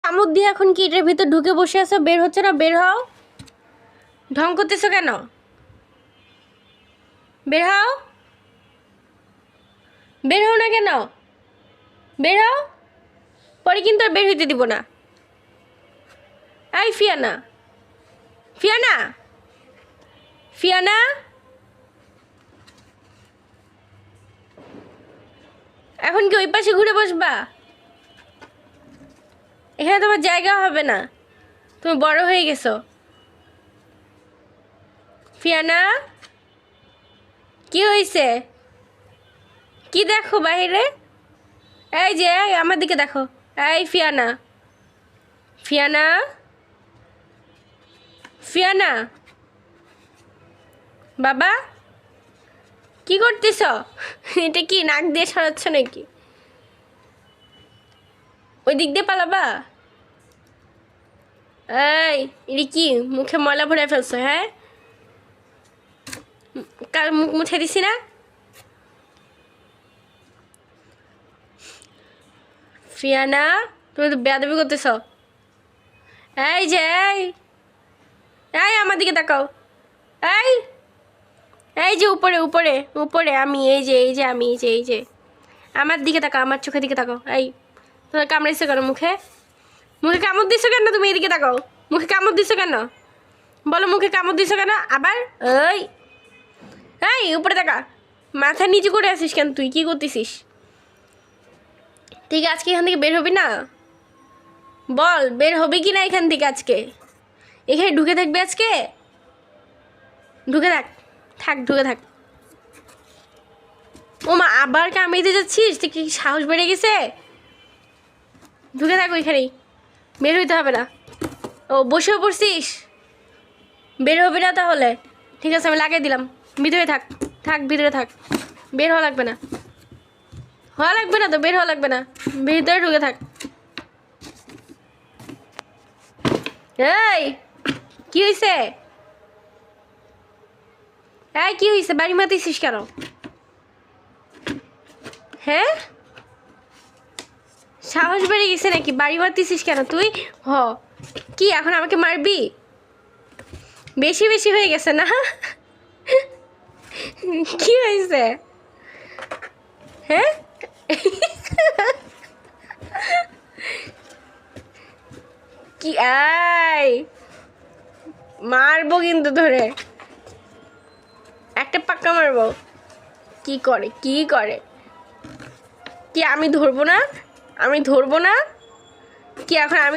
কামড় দিয়ে এখন কি এটার ভিতর ঢুকে বসে আছো, বের হচ্ছে না? বের হও। ঢং করতেছো কেন? বের হও। বের হও না কেন? বের হও, পরে কিন্তু আর বের হইতে দিব না। এই ফিয়ানা, ফিয়ানা, ফিয়ানা, এখন কি ওই পাশে ঘুরে বসবা? এখানে তোমার জায়গা হবে না, তুমি বড় হয়ে গেছো। ফিয়ানা, কি হয়েছে? কি দেখো বাইরে? এই যে আমার দিকে দেখো। এই ফিয়ানা, ফিয়ানা, ফিয়ানা, বাবা কি করতেছ? এটা কি নাক দিয়ে সরাচ্ছ নাকি? ওই দিক দিয়ে পালাবা? এই এটা কি মুখে ময়লা ভরে ফেলছো? হ্যাঁ, কাল মুখ মুছে দিছি না? ফিয়ানা, তুমি তো বেয়াদবি করতেছ। এই যে এই, এই আমার দিকে তাকাও। এই, এই যে উপরে উপরে উপরে আমি, এই যে এই যে আমি, এই যে এই যে আমার দিকে তাকাও, আমার চোখের দিকে তাকাও। এই তোমার কামড়েছো কেন মুখে? মুখে কামড় দিছো কেন? তুমি এদিকে তাকাও। মুখে কামড় দিছো কেন? বলো, মুখে কামড় দিছো কেন আবার? এই, এই উপরে তাকা। মাথা নিচু করে আসিস কেন? তুই কি করতেছিস? ঠিক আজকে এখান থেকে বের হবি না? বল, বের হবি কি না এখান থেকে আজকে? এখানে ঢুকে থাকবে আজকে? ঢুকে থাক, থাক ঢুকে থাক। ও মা, আবার কামড়িতে যাচ্ছিস? তুই কি সাহস বেড়ে গেছে? ঢুকে থাক ওইখানেই, বের হইতে হবে না। ও বসেও পড়ছিস? বের হবি না তাহলে? ঠিক আছে, আমি লাগিয়ে দিলাম। ভিতরে থাক, থাক ভিতরে থাক, বের হওয়া লাগবে না। হওয়া লাগবে না তো, বের হওয়া লাগবে না, ভিতরে ঢুকে থাক। এই কি হয়েছে? এই কি হয়েছে? বাড়ি মাতিছিস কেন? হ্যাঁ, সাহস বেড়ে গেছে নাকি? বাড়ি মারতেছিস কেন তুই? হ, কি এখন আমাকে মারবি? বেশি বেশি হয়ে গেছে না? কি হয়েছে? হ্যাঁ, কি আই মারবো কিন্তু ধরে, একটা পাক্কা মারবো। কি করে কি করে? কি আমি ধরবো না? আমি ধরবো না? কি এখন আমি